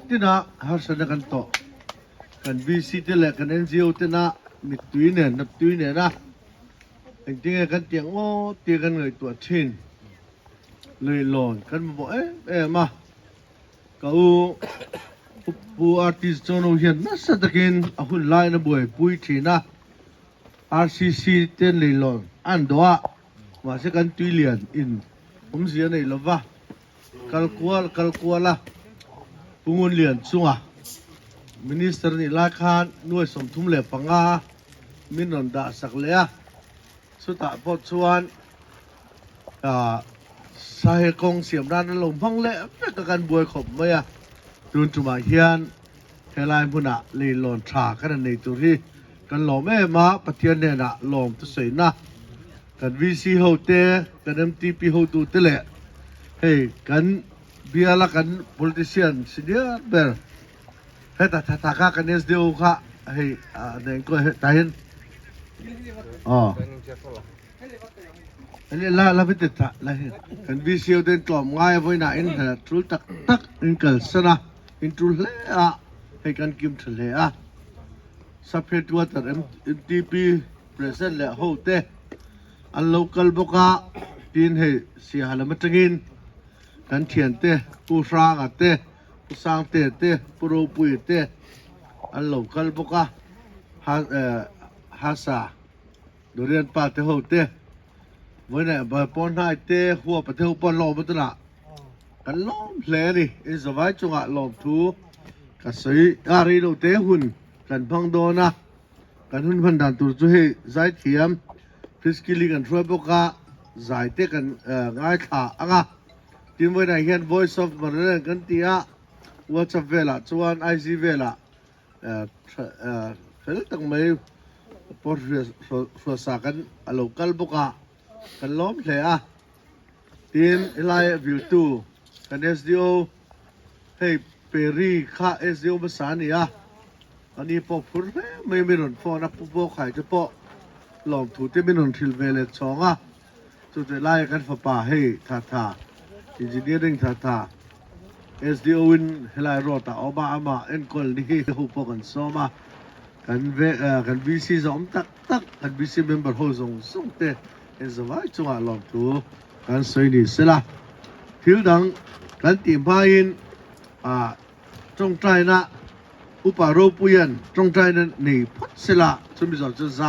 tina hasana kan to kan VC te le kan NGO tina mit tuine nap tuine na ting kan tiang o ti kan ngai tua thinเลยลอนกันบ่มาก็ปูอาร์ติสต์โนเฮียนนะสะตะกินอะหุ่นลายนะบ่ปุ้ยทีนะ RCC เต้นเลยลอนอันดัวว่าสิกันตุยเลียนอินผมเสียในลวะกัลกัวละปุงุนเลียนซุงอ่ะมินิสเตอร์นี่ลาคานหน่วยสมทุมเลปังอามินนดาสักเลยสุตะปอดชวนสาเหตุกองเสียมด้านลมพังเละกันบวยขบไม่ดูนจุมาเฮียนเฮลายมุนะลีลอนชากันในตัวที่กันหล่อแม่มาปะเทียนเนี่ยนะหล่อมตุเสนะกันวีซีโฮเตกันMTPโฮตูเตเละเฮ้กันเบียละกัน politician สิเดียเบอร์เฮ้ตากันเอสเดียวค่ะเฮ้เนี่ยก็ตาเห็นอ๋ออันนี้ลาพิจิตรละเห็นกันวิเชียวเดินกล่อมง่ายไว้หน้าอินทรุตักอินเกิลสนะอินทรุเลอะให้กันกิมทะเลอะสัพเพตัวแต่MTP present และโฮเตอัน local บกะทีนให้เสียหายมาจังอินกันเทียนเตผู้สร้างเตผู้สร้างเตผู้รูปุยเตอัน local บกะฮาซาโดยเรียนป่าเตโฮเตวันนี้บปอนให้เตะหัวประเทศปอนลมตัวน่ะกันล้อมแผลนี่อิสระไว้จงอ่ะลมทูกันใส่อารีโลเตะหุ่นกันพังโดนะกันหุ่นพันดันตัวจุ้ยใจเทียมพิสกิลีกันช่วยพวกกะใจเตะกันง่ายขาอ่ะทีมวันนี้เห็น voice of มันเรื่องกันที่อ่ะ WhatsApp เวลาชวน IC เวลาเห็นตั้งไม่พอสวสากันอโลกัลบุกะกันล้อมเลยทีมไลฟ์วิวตูกัน SDO ให้เปรีค่า SDO ภาษาเนี่ยอันนี้พอพูดไม่มีหนุนฟอนับปุ๊บขายจะพอล้อมถูกที่มีหนุนทิลเวเลตสองสุดท้ายไล่กันฝ่าป่าให้ท่าอินจิเนียริ่งท่า SDO วินให้ไล่รอตาออกมาเอ็นกอลนี่หุบพอกันซ้อมกันVC สมตักกันVC member หัวส่งเตะเอ็นสบายจังหวะลองตัวกันสวยนี่สิละทิวดังกันตีมพายินจงใจนะอุปาโรปุยันจงใจนั้นนี่พัดสิละจนมีสองจะใจ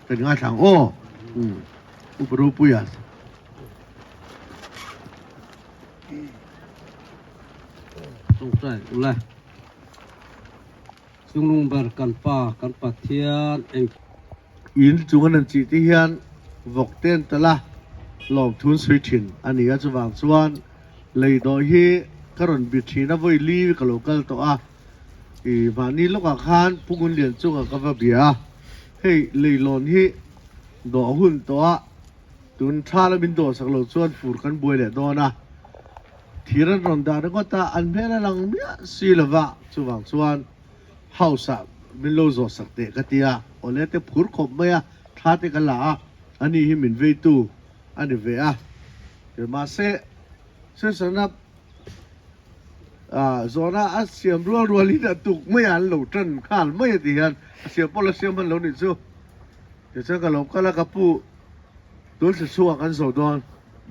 เป็นงานทางอุปาโรปุยันจงใจอะไรซุงลุงเบอร์กันป่ากันปัดเทียนเองอินจุงนันจีที่เฮียนวกเต้นตะละหลอมทุนสวิชินอันนี้จะวางส่วนเลยโดยที่กรณบิชีนะวิลีกับโลกัลตัววันนี้ลูกอาคารผู้คนเรียนจุงกับเบียให้เลยหลอนที่ดอกหุ่นตัวตุนชาและบินโดสักโลส่วนฝูกันบวยเด็ดโดนะทีรันรอนดาแล้วก็ตาอันเพลลังเมียสีละวะจะวางส่วนเฮาสับมิโลโซสักเตกติยาโอเลเตพูดขบเมียท้าเตกันละอันนี้หิมินเวตูอันนี้เวียเดี๋ยวมาเสสนับโซน่าอาเซียมรัวลิดตุกไม่อันหลุดจันข้าไม่ตีกันเสียพอลเซียมมันหลุดนิดซูเดี๋ยวเจ้าก็หลบก็แล้วก็ปูโดนสัวกันโซดอน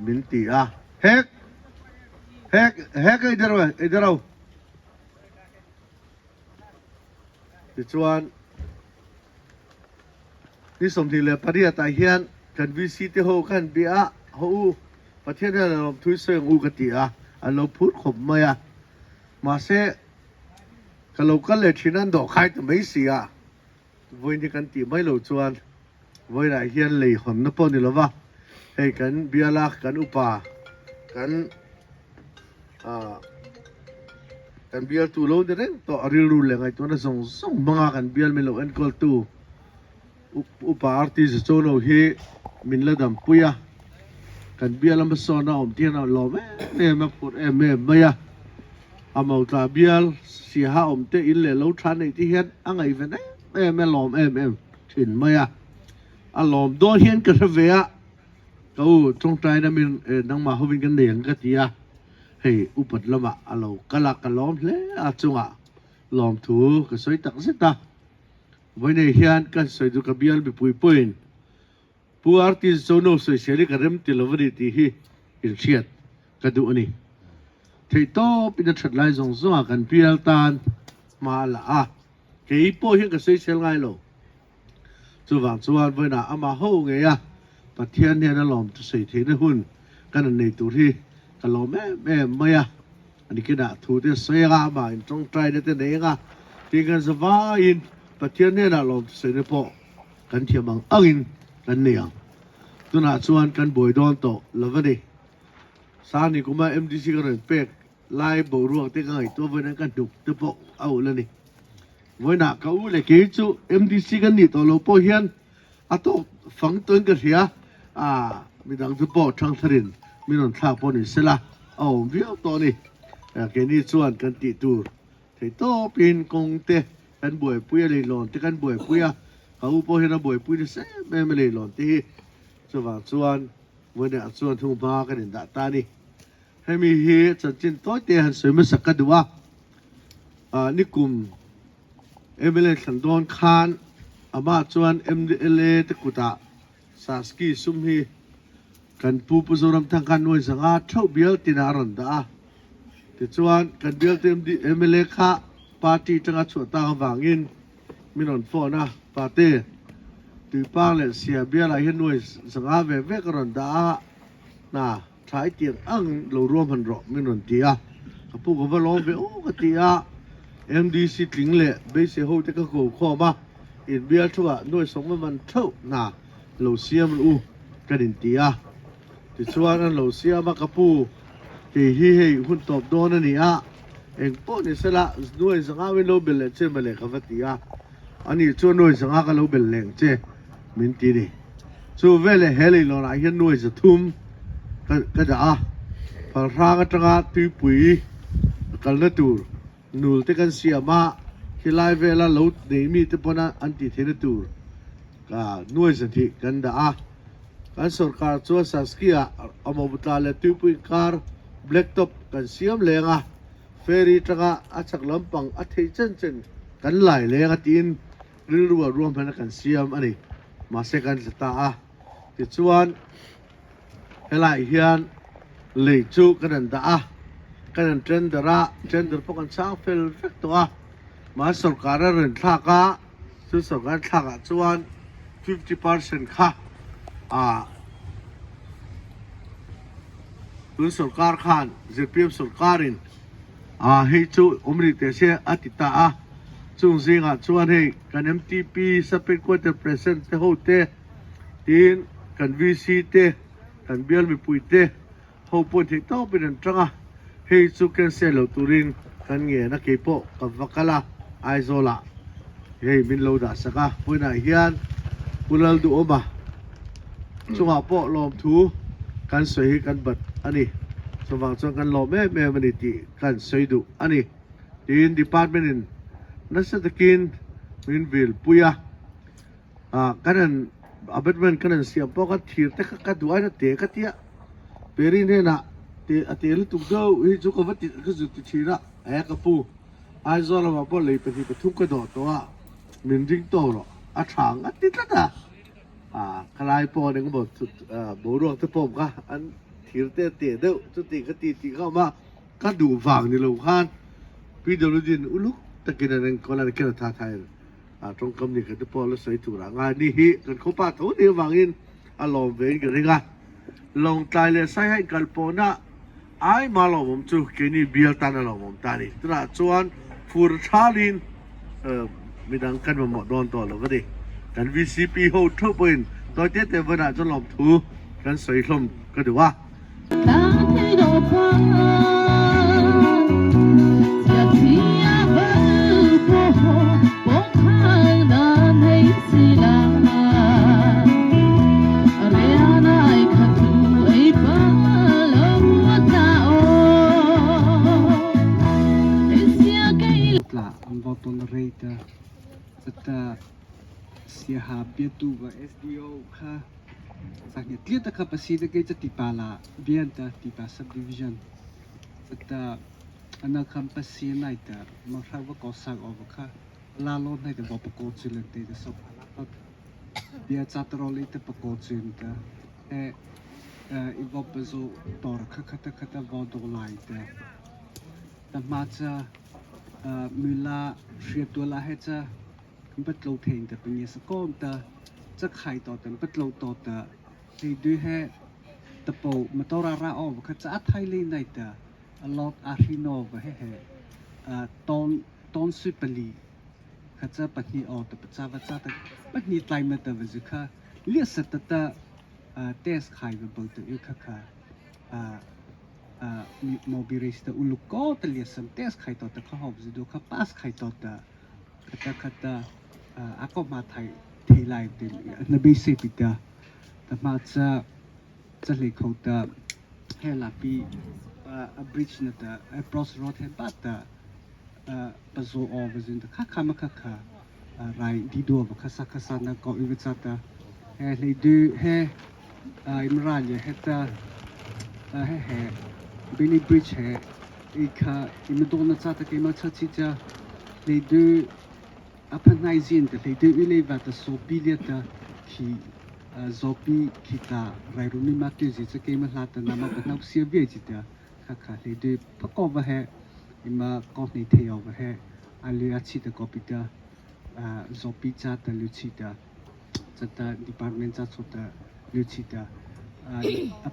มินตีเฮกไอ้เดราดิจวนนี่สมทีเลยปฏิญาตาเฮียนกันวิสิตโฮกันเบียโฮประเทศนี้เราทุยเสียงอุกติอันเราพูดขบมาเสกันเราก็เลยที่นั่นดอกใครแต่ไม่เสียวันที่กันตีไม่หลุดจวนวันไหนเฮียนเลยหอนนับปนนี่หรอวะให้กันเบียลักกันอุปากันกันเบียร์ตูโลเดเรนต่อริลูเลยไงตัวนั้นส่งบังกันเบียร์ไม่โลเอ็นกอลตูอุปาอาร์ติสโจโนเฮมินละดัมปุยกันเบียร์ลำบากโซน่าอมที่นั่นล้อมเนี่ยมาพูดไม่อามาตาเบียร์เสียหาอมเตอินเลยเราทานในที่เห็นอะไรเป็นไม่ล้อมถินไม่ล้อมโดนเห็นกันเสียก็จงใจนะมินนั่งมาเขาเป็นกันเดียงกันทีให้ ให้อุปละมะอโลกะลักกะล้อมเลอาจุงะล้อมถูก็สวยตักสิตาไว้ในเฮียนกันสวยดูกะเบียลไปปุยปุยผู้อาร์ติสโซโนสวยเสียริกะเรมติลวริติฮีอินเชียดกะดูอันนี้ที่โตปิดชัดไลซงซัวกันเปียลตานมาละอ่ะเกี่ยโปเฮียนก็สวยเสียไงโลจูวังจวนเวน่ะอามาโฮไงอ่ะปะเทียนเนี่ยนะล้อมจะสวยเทนหุ่นกันในตัวที่กันล้อมแม่ไม่อ่ะอันนี้ก็ได้ถูกที่สวยงามมาจงใจได้แต่ไหนอ่ะที่กันสบายอินปะเทียนเนี่ยนะล้อมสวยในโปกันเทียมังอังอินกันเนี่ยตัวน่ะชวนกันบ่อยโดนโตแล้วก็ดิสานี่กูมา MDC กันเลยเป็กไล่บ่รวงที่กันไอ้ตัวเวนั้นกันดุกตัวโปเอาแล้วนี่เวน่ะเขาเลยเกี่ยจู MDC กันนี่ตัวโลโปเฮียนอ่ะตัวฝังต้นกันเสียมีดังตัวโปทางทรินมีนนท่าปนิสละเอาเวียวตัวนี้แค่นี้ชวนกันติตูที่โตเป็นกงเตกันบ่อยปุยเลยหลอนที่กันบ่อยปุยเขาโปเฮียนบ่อยปุยเสแม่ไม่เลยหลอนที่สว่างชวนวันนี้ชวนทุ่งบ้ากันในดาตานี่ให้มีเหตุจัดจินต้อยเตียนสวยมาสักกันดูว่านี่กลุ่มMLA สันดอนคานอามาชวน MLA ตะกุตาสาสกีซุมฮีกันปูปุจรมทางการหน่วยสังอาเท่าเบียลตินารันดาแต่ชวนกันเบียลเต็มMLA ค่ะปาร์ตี้จังหวัดสวนตางวางอินมินอนฟอนะปาร์ตี้ตีป้าเลเสียเบียลายหน่วยสังอาเวเวกรันดาน่ะใช้เตียงอังเรารวมพันรอมินอนเตียกับผู้กับว่าล้อมเวโอ้กเตียMDC ถึงเลยเบสเฮาจะก็โกข้อมาอินเบียทั่วหน่วยสงมันเท่าน่ะเราเสียมันกันดินเตียที่ชวนนั้นเราเสียมากระปูที่ให้หุ่นตบโดนนั่นนี่เองป้อนี่สละหน่วยสังอาวิโลเบลเจมาเลยครับที่อันนี้ชวนหน่วยสังอาก็เราเบลเลงเจมินตีนี่ชวนเวลเฮลิโลนะเห็นหน่วยจะทุ่มก็จะพอร่างก็จะตีปุ๋ยกันละตัวนูลที่กันเสียมาที่ไล่เวลาเราเดี๋ยวมีที่ปนอันที่เทนตัวก็หน่วยสันติกันดากันสุรการชัวสัสกี้อามาบุตรเลตุปุยคาร์แบล็กท็อปกันเสียมเลงเฟรีตระอัจฉริลำปังอัฐิเจนกันไหลเลงตีนหรือรวมพนักกันเสียมอันนี้มาเสกันสตาที่ชวนเฮลัยเฮียนเลยจูกันดากันเทรนเดอร์พวกกันสร้างเฟลเฟกตัวมาสุรการเรื่องท่ากะสุรการท่ากะชวน 50% ค่ะคุณสุรการขานจะเปรียบสุรการินให้จูอมริเตเชอติตาจุงซิงชวนให้กัน MTP สเปกควอเตอร์เพรสเซนต์เตโฮเตทีนกัน VC เตกันเบียลมีปุยเตเขาพูดถึงต้องเป็นจังให้จูกันเซลตูรินกันเงี้ยนักเก็บโปกับวัคลาไอโซลาเฮ้ยมินโลดาสักพูดน่ะเฮียนกุลดูอมาช่วงโปลมทูกันสวยกันบัดอันนี้สว่างจนกันลมแม่มันดีกันสวยดูอันนี้ทีนดีพาร์ตเมนต์นักเศรษฐกิจมินวิลปุยกันนั้นอับเบิลกันนั้นเสียบพอกันทีร์แต่กันดูอันนั้นเตะกันเตี้ยเปรินเนี่ยนะเตะลุตุกเดาฮิจุกวัดก็จุดทีระกับปูไอโซลามาพอเลยไปที่ปทุมกระโดดตัวมินริงโตหรอฉางติดละคลายปอเนี่ยก็บอกบัวรวงตะปมก็อันทีร์เตะเด้อจุดตีก็ตีเข้ามาก็ดูฝั่งนี่เราข้านพี่เดลุดินอุลุตะกินอะไรก็แล้วก็ท่าทายตรงคำนี้ก็ตะปอแล้วใส่ถูกงานนี่ฮิกันเขาป้าทุนนี่วางอินอารมณ์เวงกันเลยกันลงใจเลยใส่ให้กันปนะไอ้มาลองผมจูแค่นี้เบียร์ตันลองผมตานี่ตราชวนฟูร์ชาลินมีดังกันมาหมดโดนตัวแล้วก็ดิกัน VCP โฮทุบเป็นตัวเจ๊แต่เวลาจะหลบถูกันใส่ลมก็ถือว่าSiahabiatuva SDO ka sakit lihat kapasida kay sa tipala bienta tipa subdivision แต่อันนั้นคำภาษาไหนแต่มาคราวว่าก่อสร้างออกค่ะลาโลนให้แต่บอกประกอบจิลติแต่สบเบียจัตรอลิแต่ประกอบจิลแต่อีบอกไปสู่ต่อคัตวอดไลแต่มาจะมิลาเชียตัวละให้จะปัดโลเทงแต่เป็นยสก้อนแต่จะไข่ต่อแต่ปัดโลต่อแต่ให้ด้วยให้ตะปูมาต่อราออกเขาจะอัดไทยเลยในแต่ลอดอาริโนไปให้ตอนสุปลีเขาจะปัดนี้ออกแต่ปัจจัยแต่ปัดนี้ไตมาแต่วันสุขะเลี้ยสัตว์แต่เตสไข่แบบตัวอยู่ค่ะโมบิริสต์อุลุกก็แต่เลี้ยสัมเตสไข่ต่อแต่เขาหอบจะดูเขาปัสไข่ต่อแต่เขาจะอาก็มาไทยที่ไลฟ์ดินบีซีปิดาแต่มาจะเลี้ยเขาแต่เฮลับีบริดจ์นั่นแต่โปรสโรดเฮบัตแต่ปัจจุบันวันนี้ข้ามาไรดีดูว่าข้าสักนักก็อีกจัดแต่เลยดูอิมรันเฮแต่บิลลี่บริดจ์อีกอิมโดนัทจัดแต่กิมาชัดชิจาเลยดูอัพนายซินแต่เลยดูวิเลวัตโซบิเลียตที่โซบีคิตาไรรุ่นมาติจิจะกิมาลาตนามาเป็นนักเสียเวจิตาค่ะเลยดูพักกอบอิมาก่อนในเที่ยวอันเลี้ยชิตากอบิดาโซบีจัดแต่ลุชิตาจัดแต่ดีพาร์ตเมนต์จัดสุดแต่ลุชิตา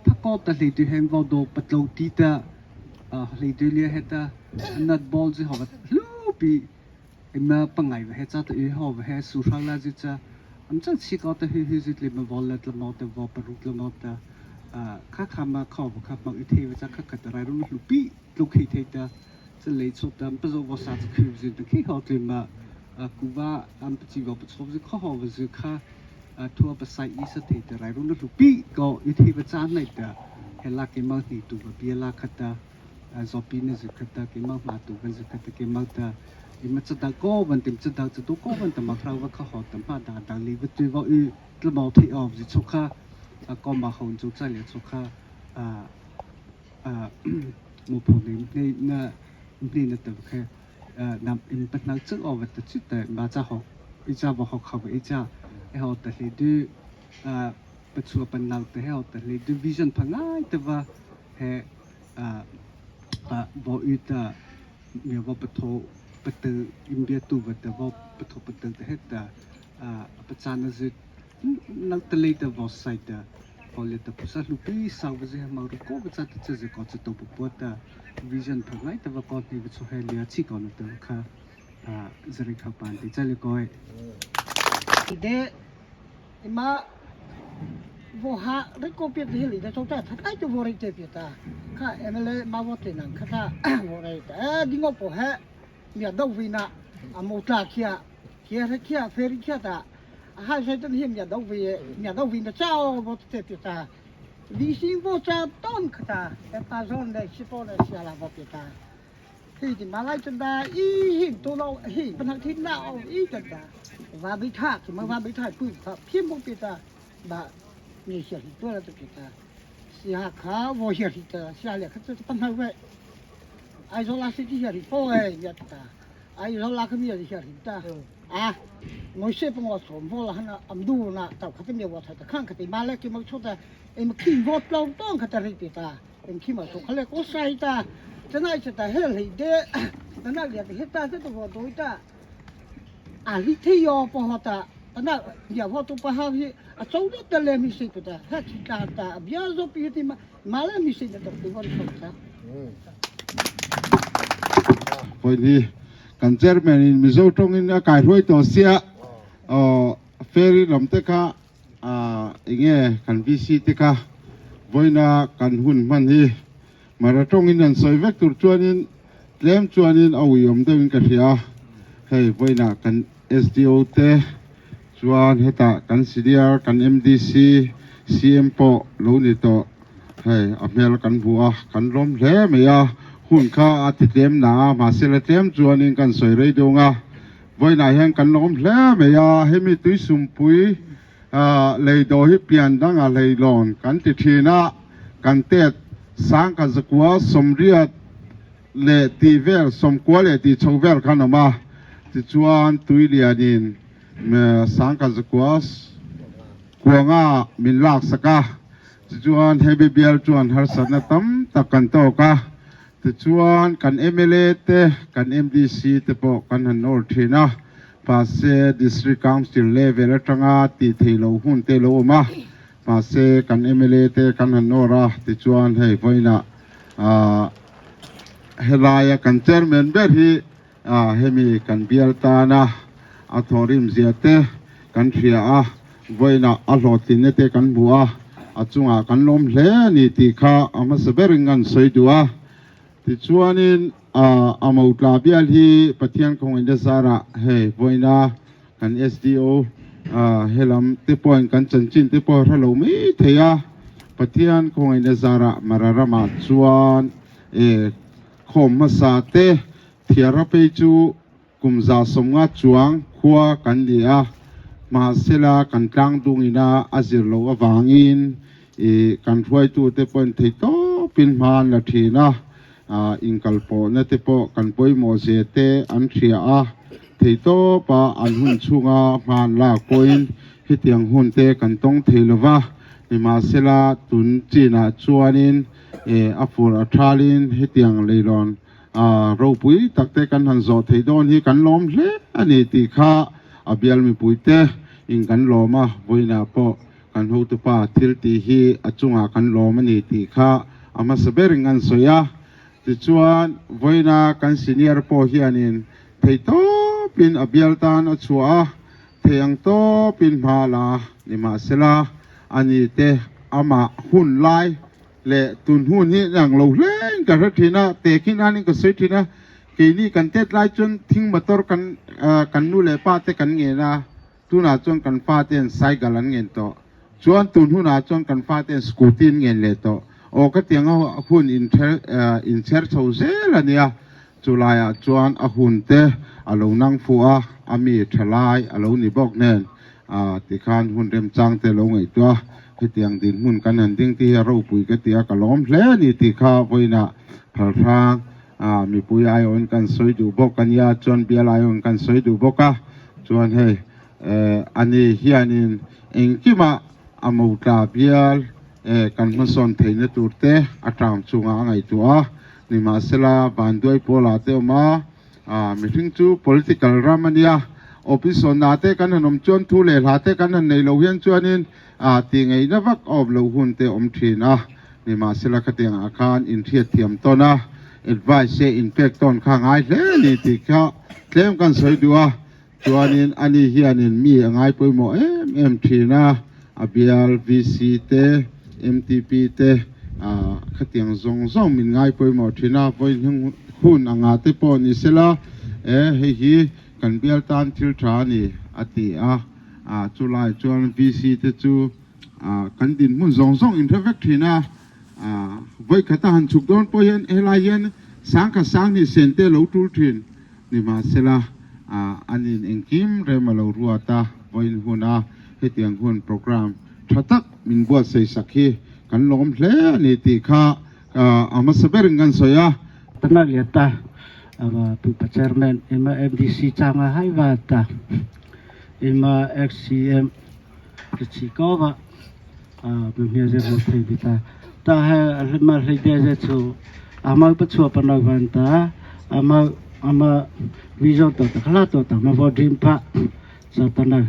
พักกอบแต่เลยดูเห็นว่าดูปัตโลติตาเลยดูเลี้ยเหตุนัดบอลจะหอบลูบีมาปังไงเหตุจัดแต่หอบเหตุสุราลาจิตาจัดชิคอตเฮจิตเลยมาบอลเล็ดละมอแต่วอปรุกละมอแต่ข้ามาเข้าข้ามาอุเทวจะข้าขัดอะไรรุ่นลูปีลูกเฮตาจะเลยสุดแต่ประสบว่าสัตว์คือจิตที่เขาเลยมากูว่าปฏิบัติประสบจะข้าหอบจะข้าทั่วภาษาอีสานแต่ไรรุ่นลูปีก็อุเทวจะไหนแต่เฮลักเกมาหนีตัวเบียลักขัดจอปีนี่จะขัดเกมามาตัวกันจะขัดเกมาแต่มันจะตะโก้มันเต็มจะตะจะตุโก้มันแต่มาคราวว่าเขาหอดแต่มาดังลีวิตัวว่าตัวมอที่ออกจะชุกข้าก็มาหงจุใจเลยชุกข้ามุพนินี่น่ะแต่แค่นำอินเป็นนักจึงออกแต่ชุดแต่มาจะหอกอีจ้าบอกเขาเขาอีจ้าให้เขาแต่เลยดูปัจจุบันนักแต่ให้เขาแต่เลยดูวิชั่นพังง่ายแต่ว่าให้บอกอีจ้าเมื่อว่าปะโถปะเตออินเดียตัวแต่ว่าปะโถปะเตอแต่ให้แต่ประชาชนนักตะเลยแต่ว่าใส่แต่พอเลยแต่ภาษาลูกพี่สาวจะให้มารู้ก็ประชาชนจะก็จะตัวปุ๊บแต่วิชั่นพังง่ายแต่ว่าก่อนที่จะให้เลี้ยชิก่อนแต่ค่ะจะเรียกเขาปานที่จะเรียกก็เด็กมาว่าหาเรื่องก็เปลี่ยนที่เลยแต่ชาวบ้านถ้าใครจะวอริเตเปียตาข้าเอ็มเลมาวัดที่นั่นข้าวอริเตดิ้งอปเหะเนี่ยดาววินาอโมตาเขียเฟริเขียตาหาใช้ต้นเหี้ยเนี่ยดาววินาเจ้าวอดเตเปียตาวิสิงวจ้าต้นขตาแต่ตาจอนได้ชิโปได้เสียละวอดเปียตาที่มาไล่จนได้หินตัวเราเป็นทางที่น่าเอาจันดาว่าบิทาที่มาว่าบิทาปุ๊บครับพิมพ์เปียตาบ่มีเสียที่ตัวเราตัวเปียตาเสียขาวอเสียที่ตาเสียเลยเขาจะปัญหาไว้ไอ้โซลาสิที่เสียที่พ่อยัดตาไอ้โซลาเขามีเสียที่ตาไม่ใช่เป็นว่าสมพ่อละฮะนะอัมดูนะแต่เขาจะมีว่าแต่ข้างเขาจะมาแล้วที่มาชุดแต่เอ็มขี้วอดเราต้องเขาจะรีบตาเอ็มขี้มาสุขเขาเลยก็ใส่ตาจะน่าจะแต่เฮลิเดะนั่นแหละเดี๋ยวเฮตาจะตัวโดยตาลิที่ยอปหตานั่นเดี๋ยวพอตัวปะฮาวิอาจจะแต่เลยมิสิกตาฮัจิตาตาเบียร์จบพิธีมาเลยมิสิกตาตัววันศุกร์ตาพอดีกันเจอร์แมนมิโซตรงนี้นะการช่วยตัวเสียเฟรีลำเตค่ะอย่างเงี้ยกันวิสิตค่ะวันน่ะกันหุ่นมันที่มาตรงนี้นั่นสวยเวกตัวจวนนี้เล่มจวนนี้เอาอยู่มันเดินกันเสียให้วันน่ะกัน SDO เตจวนเหตุกัน CDR กัน MDC CM ปอโลนี่ต่อให้อเมริกันบัวกันล้มเละไม่ยาหุ่นข้าอาทิตย์เต็มหนามาเสร็จเต็มจวนนี้กันสวยเลยดงวันน่ะแห่งกันล้มเละไม่ยาให้มีตุ้ยสุ่มปุยเลยโดยเปลี่ยนดังอะไรหลอนกันติดทีน่ะกันเตะสร้างกันสกัวสมเรียด le ti vel som kwa le ti chou vel khan ma ti chuan tui lianin me sang ka zakwas kuanga min lak saka ti chuan heavy bial chuan har sana tam takan to ka ti chuan kan MLA te kan MDC te po kan han or thina pa se district council level atanga ti theilo hun te lo ma pa se kan MLA te kan han ora ti chuan hei voina helaya kan chairman ber hi hemi kan bialta na athorim ziate kan thria voina alotin te kan bua achunga kan lom hle ni ti kha ama saberingan soidua ti chuanin amautla bial hi pathian khong inda sara he voina kan SDO helam te point kan chanchin te po halo mi theya pathian khong inda sara mararama chuan khom masa te thiara pe chu kumza somnga chuang khwa kan dia ma sela kan tlang dungina azir lo awangin kan thuai tu te pon thei to pin man la thina inkalpo na te po kan poimo se te an thria thei to pa an hun chunga man la koin hitiang hun te kan tong theilowa ni ma sela tun china chuanin afur athalin hitiang leilon ro pui takte kan han zo thei don hi kan lom hle ani ti kha abial mi puite in kan loma voina po kan ho tu pa thil ti hi achunga kan loma ni ti kha ama sabering an soya ti chuan voina kan senior po hi anin thei to pin abial tan achua theyang to pin mala ni ma sela ani te ama hun lai le tun hun hi yang lo hleng ka rathina te kin ani ka soithina ke ni kan tet lai chun thing motor kan nu le pa te kan nge na tuna chon kan pa ten cycle an ngen to chuan tun huna chon kan pa ten scooty ngen le to o ka tiang a hun in cher chho zel ania chulaya chuan a hun te alo nang fu ami thalai alo ni bok nen ti khan hun rem chang te lo ngai to hitiang din hun kan an ding ti ro pui ka tia ka lom hle ni ti kha voina tharthang mi pui ai on kan soi du bok kan ya chon bial ai on kan soi du boka chuan hei ani hianin engkima amouta bial kan mason theina turte atang chunga ngai tua ni ma sela bandoi pola te ma mi thing chu political ramania office on ate kan hanom chon thu le late kan han nei lo hian chuanin ti ngei na vak of lo hun te om thina ni ma sela khateng akhan in thiat thiam tona advice se impact ton kha ngai hle ni ti kha tlem kan soi dua chuanin ani hianin mi angai poimo em thina abial VC te MTP te khateng zong min ngai poimo thina voi hun anga te po ni sela hi kan bial tan thil tha ni ati chulai chuan VC te chu kan din mun zong interact thina voi khata han chuk don po hian elayen sang ka sang ni sente lo tul thin ni ma sela anin engkim remalo ruata voin huna hetiang hun program thatak min bua sei sakhi kan lom hle ni ti kha ama sabering kan soya tana liata pu chairman ema MDC changa haivata ema XCM chikova bumia je vote bita ta ha ma ride je chu ama pachu panavanta ama vision to khala to ta ma vodim pa satana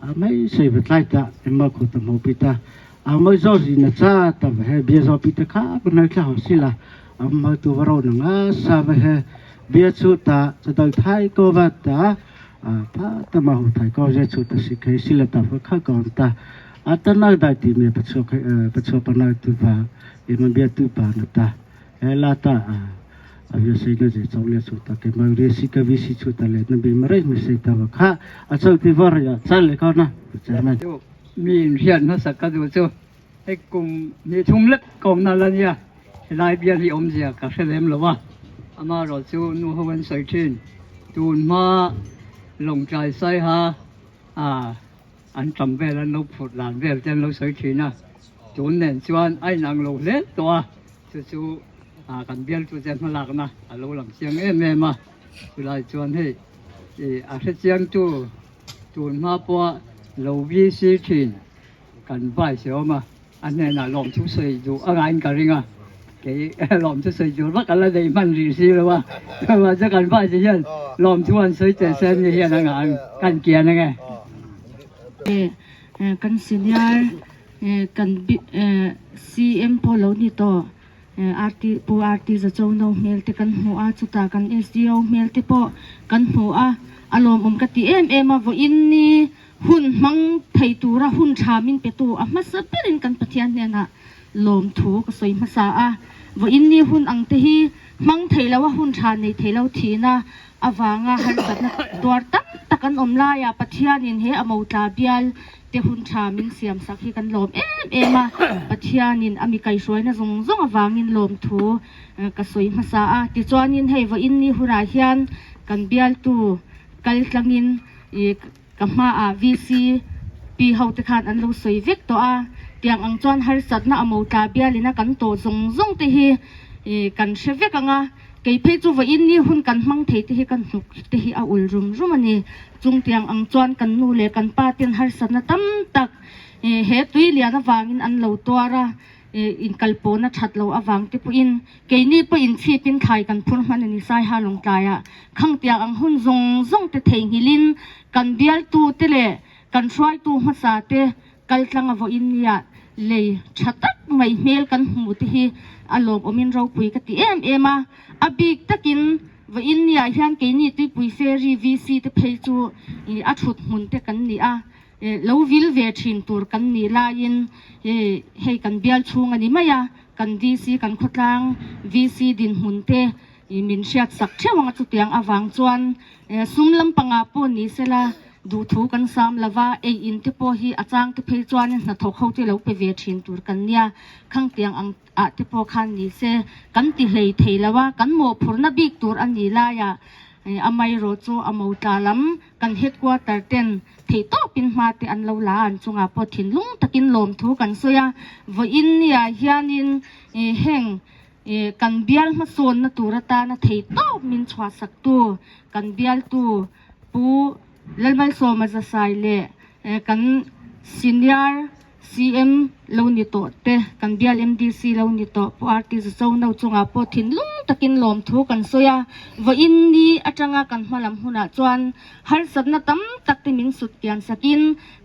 amai sei betlai ta ema ko ta mo pita amai zo ji na cha ta he bia zo pita kha bna kha hosila amma tu varo na sa he bia chu ta doi thai ko va ta pa ta ma hu thai ko je chu ta sikhai sila ta kha kon ta atana da ti me pacho pana tu pa ema bia tu pa na ta ela ta avia sei na je chawle chu ta ke ma re sika visi chu ta le na bi mare me sei ta kha a chau ti var ya chal le ka na chairmanมีเรียนภาษากันดูเจ้าให้กลุ่มมีทุ่มเล็กกองนั่นละเนี่ยลายเบียร์ที่อมเสียกับเสลมหรือว่าอามาเราเจ้านูฮวันใส่ทิ้นตูนมาลงใจใส่ฮะอันจำเวลาเราพูดหลานเวลาเราใส่ทิ้นนะตูนเน้นชวนไอ้นางลงเล่นตัวจู่ กันเบียลตัวเจนมาลักนะเราลำเสียงแม่มาสุดาชวนให้อาเซียนจูนมาปัวเราวิสิทินกันไปเสียวมาอันนี้น่ะลมทุเสยอยู่อะไรกันริงอ่ะเกี่ยลมทุเสยอยู่ว่ากันละได้มันรีซีแล้วว่าจะกันไปเสียนลมทุวันเสยเจเซนเนี่ยนะงานกันเกียร์นะไงกันซีเนียร์กันCM พอเรานี่ต่อRT จะจงน้องเมลที่กันหัวจุดตากัน SDO เมลที่พอกันหัวอารมณ์กติมาว่าอินนี่หุ่นมังไทยตัวระหุ่นชามินเปตัวมาสับเปรินกันปะเทียนเนี่ยนะลมถูกสวยมาสาว่าอินนี่หุ่นอังเตฮีมังไทยแล้วว่าหุ่นชาในไทยแล้วทีนะอวางหันสัตว์ตัวตั้งตะกันอมลายปะเทียนินเฮอมาวตาเบียลเตหุ่นชามินเสียมสักที่กันลมมาปะเทียนินอเมริกาสวยนะซงอวางินลมถูกสวยมาสาติจวนินให้ว่าอินนี่หุ่นอาเฮียนกันเบียลตูกัลลังนินกับมาVC ปีเฮาตะคานอันเราสวยเวกตัวเตียงอังจวนหันสัตว์นะอมาวตาเบียลินะกันโตซงเตฮีกันเชฟกังเกี่ยเพจูว่าอินนี่หุ่นกันมังเทติให้กันหุกติให้เอาอุลรุมมันนี่จุงเตียงอังจวนกันนูเลกันป้าเตียนหัสนะตั้มตักเฮตุยเลียนะวางินอันเหลาตัวระอินกัลโปนะชัดเหลาอวังติปุอินเกี่ยนี่ปุอินชีปินไทยกันพุ่นมันนี่ใส่ฮาลงใจข้างเตียงอังหุ่นซงเตเทงฮิลินกันเดียลตูเตเลกันช่วยตูมาสาเตกัลตังอวอินเนี่ยเลยชัดตักไม่เมลกันหูติฮีอารมณ์อมินเราปุยกติมาอบิกตะกินว่าอินเนี่ยเฮียนเกนี่ตุยปุยเฟรีVCเตเพยจูอัดหุดมุนเตกันนี่เราวิลเวชินตูร์กันนี่ลายินให้กันเบียลชูงอันนี้ไม่กัน DC กันขดลัง VC ดินมุนเตมินเชียดสักเชื่อวังจุดยังอวังจวนซุ่มลำปังอาปนี่เสละดูถูกันซ้ำละว่าอินที่พอฮีอาจารย์ที่เพยจวนน่ะทกเขาที่เราไปเวชินตูร์กันเนี่ยข้างเตียงที่พอคันนี้เสกันติเลยเทละว่ากันโมพูนบิกตูร์อันนี้ลายอไม่รู้จูอมาวตาลัมกันเฮ็ดกว่าแต่เต้นเทโตปินมาติอันเราลานจงพอถิ่นลุงตะกินลมทูกันเสียว่าอินเนี่ยเฮียนินแห่งกันเบียลมาโซนนะตูระตานะเทโตมินชวาสักตัวกันเบียลตูปูเล่นไม่โซมาจะใส่เลยกันซีเนียร์ CM เรานี่โตเตกันเบียล MDC เรานี่โตพอRTจะเจ้าเราจงพอถิ่นลุงตะกินลมทูกันเสียว่าอินนี่อาจารย์กันมาลำหัวจวนฮัลสัตนะตั้มตักติมินสุดเกียนสกิน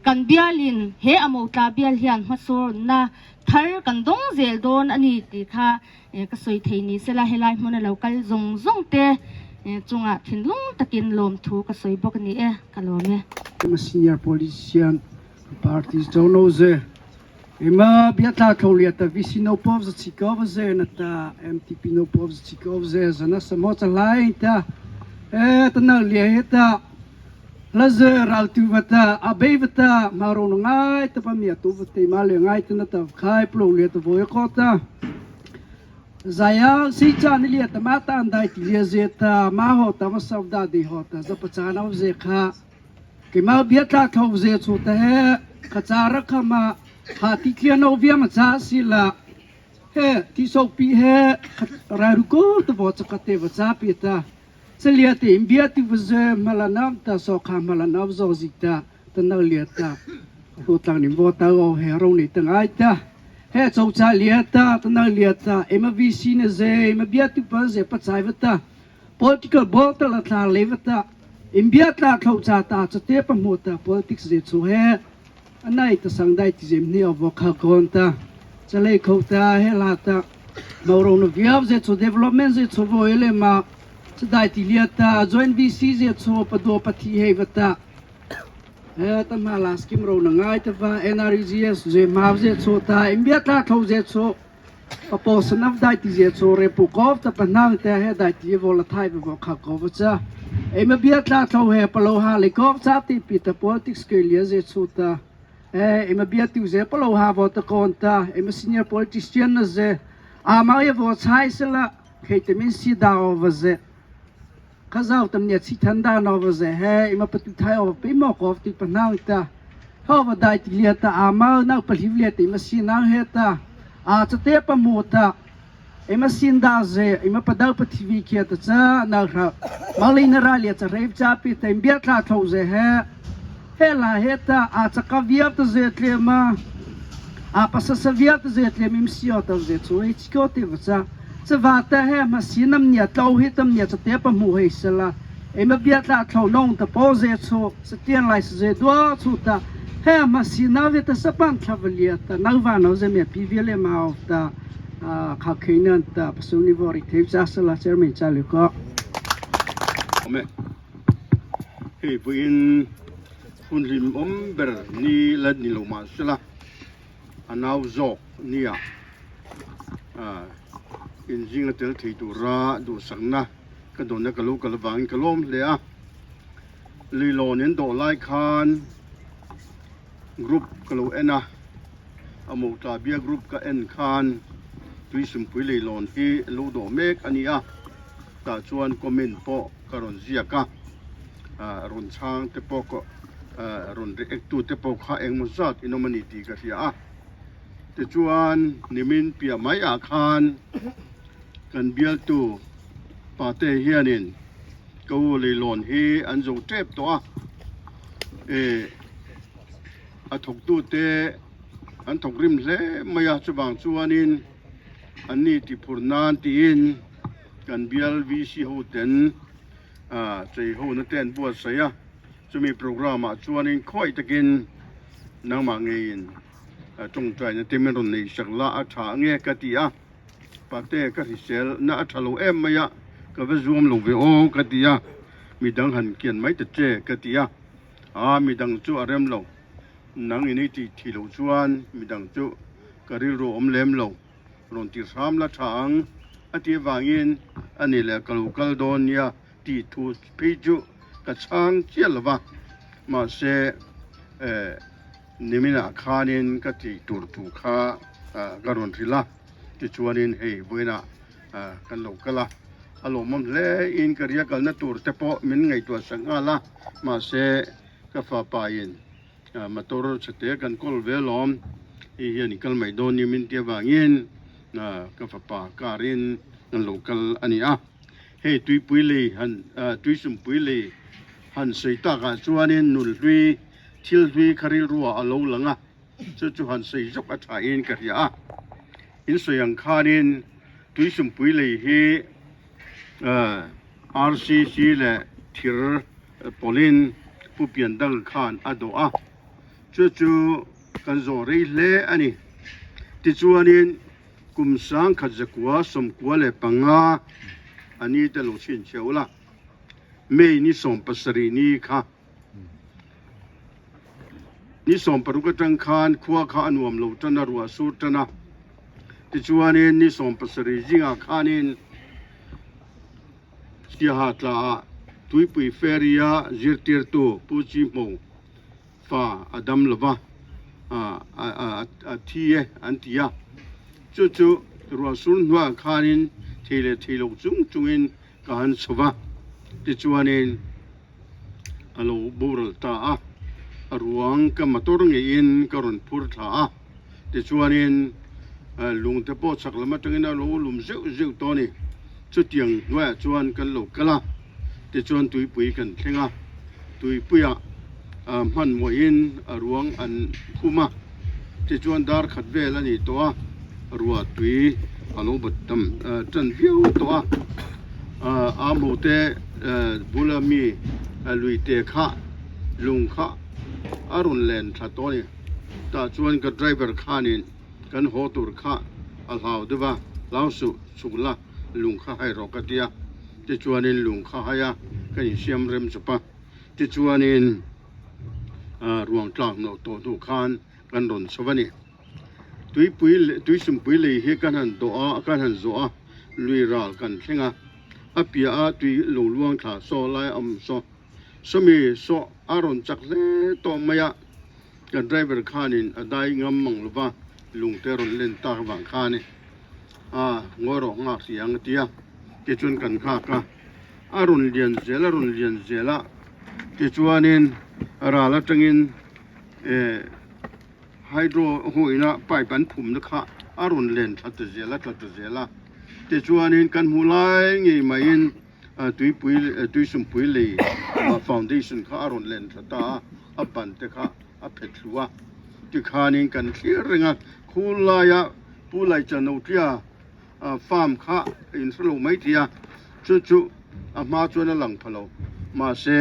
กันเบียลินเฮอมาวตาเบียลเฮียนมาโซนนะทัลกันดงเซลโดนอันนี้ติค่ะก็สวยเทนี้เสละเฮลัยมันเราก็ซงเตจงถิ่นลุงตะกินลมทูก็สวยบอกนี่กันลมเนี่ยมาซีเนียร์โพลิเซียนพาร์ตี้เจ้าโนเซมาเบียดลาเขาเลียแต่วิสิโนพอฟส์ชิคอฟเซนัตตา MTP โนพอฟส์ชิคอฟเซจะน่าสมอจะไล่ตาตอนนั้นเลียตาลาเซอร์อัลตูวัตตาอาเบย์วัตตามาโรนง่ายแต่พอมีตัววัตตามาเลียง่ายตนัตตาขายปลูกเลียตัวโวยคอตาZaya si chan liya tamata andai tilia zeta ma hota ma savda di hota za pachana ze kha ke ma biatla khau ze chuta he khachara khama hati klia no via ma cha sila he ti sok pi he ra ru ko to bo chakate ba cha pi ta selia ti imbia ti vze malanam ta so kha malanam zo zita tanal liya ta ho tang ni bo ta o he ro ni tang ai taเฮ้เจ้าจ่าเลียตาตนาเลียตามาวิสินเซมาเบียตุปันเซปัจจัยวตา political ball ตละทาเลวตาเบียตาเขาจ่าตาจะเตปมตา politics เจชูเฮอันไหนตะสังได้ที่เจมนี่เอาบอกเขาก่อนตาจะเลยเขาตาเฮลาตามาโรนวิอาเจชู development เจชูโวเอเลมาจะได้ที่เลียตา join VC เจชูปะตัวปะทีเฮวตาตั้งมาลาสกิมโรนง่ายแต่ว่า NRGS เจมาเจโซตาอิมเบียตาเขาเจโซปะโพสนับได้ที่เจโซเรปุกอฟแต่ปนังแต่ให้ได้ที่วอลไทยไปบอกขับกอฟจ้าอิมเบียตาเขาเฮปโลฮาลิกอฟจ้าที่ปิดแต่ politics เกลียเจโซตาอิมเบียติวเจปโลฮาวอตกอนตาอิม senior politician นะเจมาเยาวชายสละเคยแต่มินซีดาววเจข้าเจ้าตำเนียสิทันดานอวเซเฮอิมาปฏิทัยออกไปหมอกอฟติปนังตาเขาว่าได้ติเลียตาอามานักปฏิเลียติมาสีนังเฮตาอาจะเตปมูตา ema sinda ze ema padal pathivi kia ta cha na kha malina ra lia cha reip cha pi tem bia tla thau ze he la heta a cha ka viap ta ze tlema a pasa sa viap ta ze tlema im sio ta ze chu e chko te cha cha va ta he ma sinam nia tau hi tam nia cha te pa mu he sala ema bia tla thau nong ta po ze chu sa tian lai ze do chu ta he ma sinave ta sapan thavalia ta nalva no ze me pi viele ma of ta kha khainan ta pasuni vori thep sa sala chairman chaluko me he buin hun lim ber ni la ni lo ma sala anau zo nia in jing tel thei tu ra du sangna ka don na ka lu ka lawang ka lom le a li lo nen do lai khan group ka lo ena amo ta bia group ka en khan tui sim pui le lon hi lo do mek ania ta chuan comment po karon zia ka ron chang te po ko ron react tu te po kha eng mo zat inomani ti ka ria a te chuan nimin pia mai a khan kan bial tu pa te hianin ko le lon hi an zo tep to a a thok tu te an thok rim hle maya chubang chuanin an ni ti phurnan ti in kan bial vc ho ten chei ho na ten buat saya chumi program a chuanin khoi takin nangma ngein tong trai na temen ron nei sakla a tha nge ka ti a pakte ka hisel na athalo em maya ka va zoom lo ve o ka ti a midang han kian mai te che ka ti a midang chu arem lo nang ini ti thilo chuan midang chu karil ro om lem lo ron ti sam la thang ati wangin ani le kal don ya ti thu piju ka chang chialwa ma se nimina khanin ka ti tur tu kha garon thila ti chuanin hei boina kan lo kala alo mom le in kariya kal na tur te po min ngai tu sangala ma se ka fa pa in motor chete kan kol velom i hian kal mai don ni min te wangin ka fa pa karin nan local ania he tui pui le han tui sum pui le han sei ta ga chuanin nul hlui thil hlui kharil ruwa alo langa chu han sei jok a tha in ka ria in soyang khanin tui sum pui le hi RCC le thir polin pu pian dal khan ado a chu kan zo rei le ani ti chuanin kum sang khazakwa somkwa le panga ani te lo chin cheula mei ni som pasari ni kha ni som paruka tang khan khwa kha anuam lo tana ruwa sur tana ti chuanin ni som pasari jinga khanin sia hatla tui pui feria zirtir tu puchi mo fa adam lova thie antia chu ruwa sun nuwa khanin thilo chungin kan sowa ti chuanin alo boral ta ruang ka motor nge in karon phur tha ti chuanin lung te po chaklama tangina lo lum zeu to ni chu tiang nuwa chuan kan lo kala ti chuan tui pui kan thlenga tui puya man mo in ruang an khuma ti chuan dar khat vel ani to ruwa tui alo batam tan viu to mo te bulami lui te kha lung kha arun len tha to ni ta chuan ka driver khanin kan ho tur kha al hau dewa lau su sugla lung kha hai ro ka tia ti chuanin lung kha haya kan siam rem chapa ti chuanin ruang tlang no to tu khan kan ron sawani tui sum pui le he kan han do kan han zo lui ral kan thlenga apia tui lo luang tha so lai so mi so aron chak le to maya kan driver khanin adai ngam mang lova lung te ron len ta wang khani ngoro nga siang tia ti chun kan kha ka arun lian zela ti chuanin rala tangin hydro hoina pai pan phum na kha arun len that zela te chuanin kan hulai ngi main tui sum pui le foundation kha aron len thata apan te kha a phetluwa ti khanin kan thlir ringa khulaya pulai chanoutia farm kha in slo mai tia chu ama chuan lang phalo ma se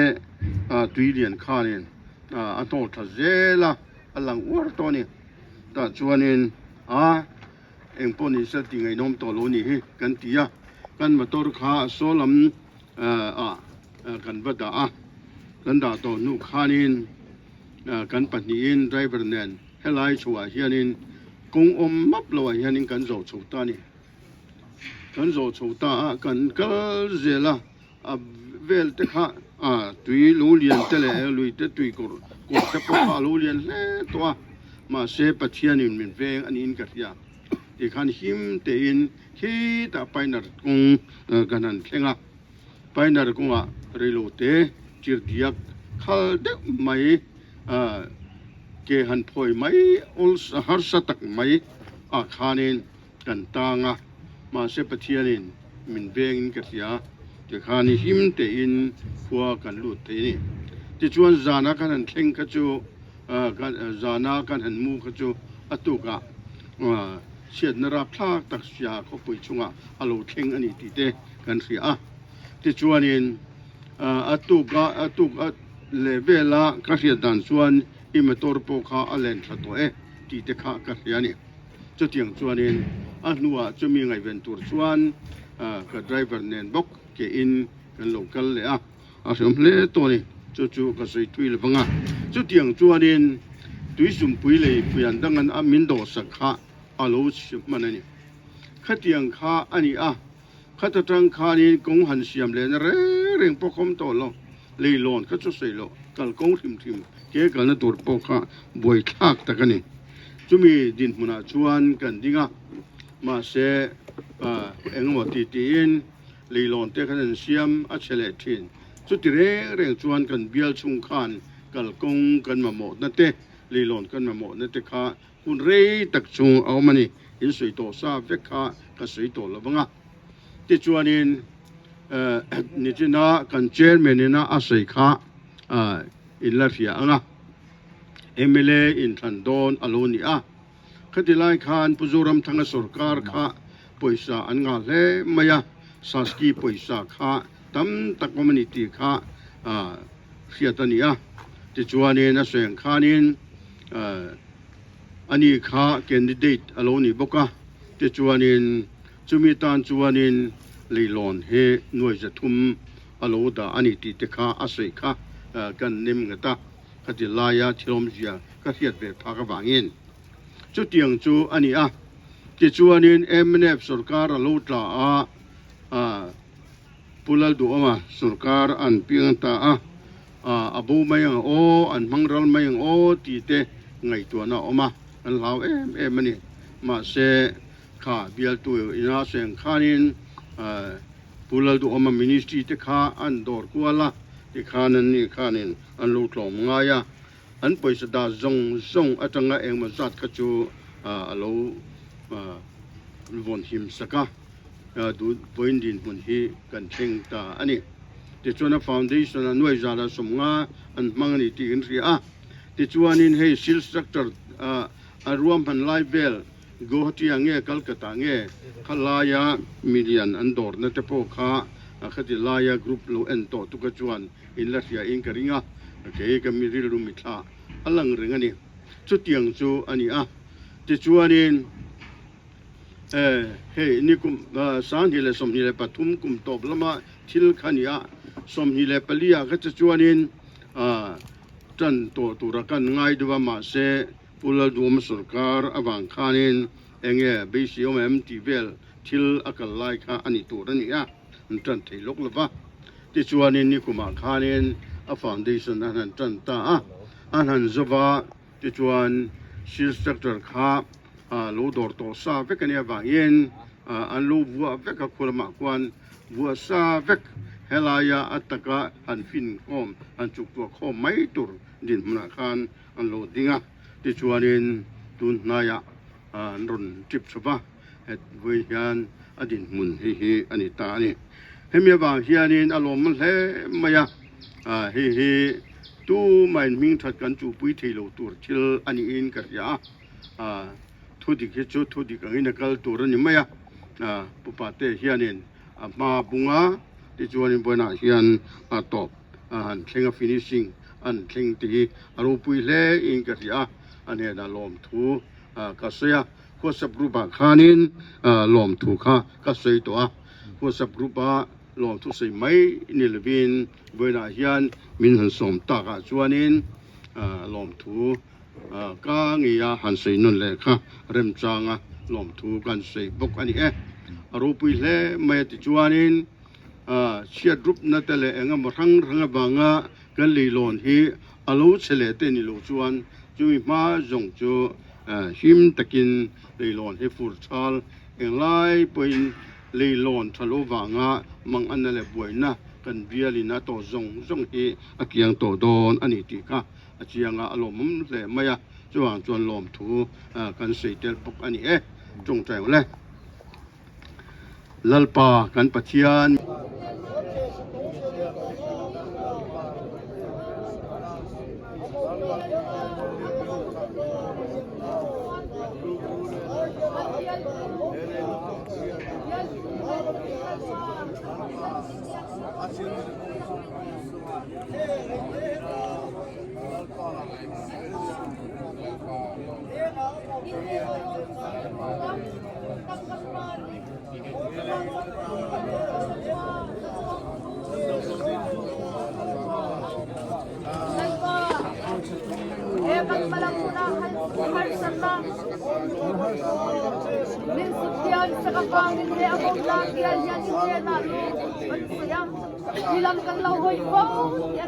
tui lian khanin a to tha zela alang war to ni ta chuanin engponi sa tingai nom to lo ni hi kan tia kan motor kha solam kan bada kan da to nu khanin kan patniin driver nen helai chua hianin kong map lo hianin kan zo chota ni kan zo chota kan kal zela vel te kha tui lu lian te le lui te tui ko te po kha lu lian le to ma se pathianin min veng anin ka ria ti khan him te in khi ta painar kong ganan thenga painar konga relo te chirdiak khal de mai ke han phoi mai ol har satak mai khanin kan tanga ma se pathianin min veng ka ria ti khan him te in khwa kan lu te ni ti chuan zana kan han thleng ka chu zana kan han mu ka chu atukaเสียนราพลากตักเสียเขาปุยชงอาโลเข่งอันนี้ตีเตกันเสียที่ชวนินอตุกเลเวลาก็เสียดันชวนอิมตอร์โปคาอเลนทตัวตีเตคากันเสียนี่จุดอย่างชวนินนัวจะมีไงเวนตูร์ชวนกับไดรเวอร์เนนบกเกอินกันโลกัลเลยสมเลตัวนี้จู่ก็ใส่ทุยเลยบังจุดอย่างชวนินตุยสุ่มปุยเลยปุยันดังนั้นมินโดสักขาอาโลชิมันนี่ขัดยังข้าอันนี้ขัดจังข้านี่กงหันเสียมเลยนะเร่งปกคมตัวเราเลยหลอนขัดจะใส่เรากัลกงทิมเกี่ยกันนะตัวปกข้าบวยทักตะกันนี่จุมีดินมุนาชวนกันดิงมาเสเอ็งว่าตีนเลยหลอนเตะกันเสียมอัจฉริทินจุดที่เร่งชวนกันเบียลชุงขานกัลกงกันมาหมดนั่นเตะเลยหลอนกันมาหมดนั่นเตะข้าคุณเรย์ตักชงเอามานี่อินสวยโตซาเวกข้าก็สวยโตละบังที่จวนนี่จีน่ากันเจอเมนิน่าอาศัยข้าอินลาฟิอาMLA อินทันดอนอโลนีคดีไล่ขานผู้จุรมทั้งสุรการข้าป่วยสาอันงาเล่มายาสาสกีป่วยสาข้าตั้มตะคอมมินิตี้ข้าเสียตันนี่ที่จวนน่ะส่วนข้านี่อันนี้ข้าแคนดิเดตอโลนีบอกว่าที่จวนจุมีตานจวนลีลอนเฮหน่วยจะทุ่มอโลดาอันนี้ที่ข้าอาศัยข้ากันนิมกตาคดีลายาทิลมเจียก็เทียบแบบพากบางเงินจุดยังจูอันนี้ที่จวนMNF สุรการอโลดาปุลลดูมาสุรการอันเพียงตาอบูไม่ยังอันมังรัลไม่ยังที่เตไงตัวน่ะมาอันเรามันนี่มาเสข้าเบียลตัวอินาเสียงข้านินปุลลดูมามินิสตรีที่ข้าอันดอร์กัวละที่ข้านั้นนี่ข้านินอันลูกหลงง่ายอันไปสดาซงอัตงะเองมาจัดขจูเราวนหิมสักดูปอยดินมันฮีกันเชิงตาอันนี้ที่ชวนฟาวเดชั่นหน่วยจาระสมงาอันมังนี่ที่อินทรีที่ชวนให้ซิลสตรัคเจอร์รวมพันไลฟ์เวลกูฮัติยังเงคัลกัตตังเงขลายามิเลียนอันดอร์นั่นเฉพาะข้าขดิลายากรุ๊ปโลเอ็นโตทุกจวนอินลัสยาอินกริงะเกี่ยกับมิริลุมิท่าอัลลังเรื่องนี้จุดยังจูอันนี้ที่ชวนเฮ้นี่กุมสารที่เลสมนี่เลปทุมกุมตบละมาทิลขันยาสมนี่เลปลียก็จะชวนจันตัวรักันง่ายดูว่ามาเสปุลดูมสุรการอวังขานินเองเบสิโอมทีเวลทิลอักไลข้าอันนี้ตัวนี้จันที่ลกละวะที่ชวนนี่กุมาขานินฟาวเดชั่นอันนั้นจันตาอันนั้นจวาที่ชวนซิลสตรัคเจอร์ข้าลูดอร์โตซาเวกเนี่ยบางเย็นอันลูบัวเวกคุลมากวนบัวซาเวกเฮลายาอัตตะอันฟินคอมอันจุกตัวคอมไม่ตุรดินมนาคานอันโลดิงที่ชวนตุนนายอันรุนจิบสบะเวิญญาณ อดินมุนเฮอันนี้ตานี่ให้เมียบางเฮียนี่อารมณ์มันแลมายะเฮตู้ไม่มิงทัดกันจูปุยเทโลตัวชิลอันนี้อินกันยาทุดิกจูทุดิกอันนี้กัลตัวนี่มายะปุปาเตเฮียนี่มาบุงาที่จวนนี่บนเฮียนตอบอันเชิงฟินิชิงอันเชิงที่อารมณ์ปุยเล่อินกันยาอันนี้น่าลมทูก็เสียหัวสับรูปขานินลมทูข้าก็เสียตัวหัวสับรูปลมทุกสิ่งไม่นิลบินบนอาเฮียนมินหันสมตากจวนนินลมทูก้างเงียหันใส่นั่นเลยค่ะเริ่มจางลมทูกันใส่บุกอันนี้รูปเล่ไม่ติจวนนินเชียดรูปนั่นแต่ละเองมาทั้งบางกันลีลอนที่อารมณ์เฉลี่ยเตนิโลจวนจุยมาจงจูหิมตะกินลีลอนให้ฟูร์ชัลเองไล่เป็นลีลอนทะลุวางมังอันนั่นแหละบวยนะกันเบียลีนะต่อจงให้อากียงต่อโดนอันนี้ตีค่ะอาจียงอารมณ์เลยไม่จวงจวนลมถูกันใส่เตลปกอันนี้จงใจเลยลัลปากันปะเทียนHilang kan lahoy ko, ya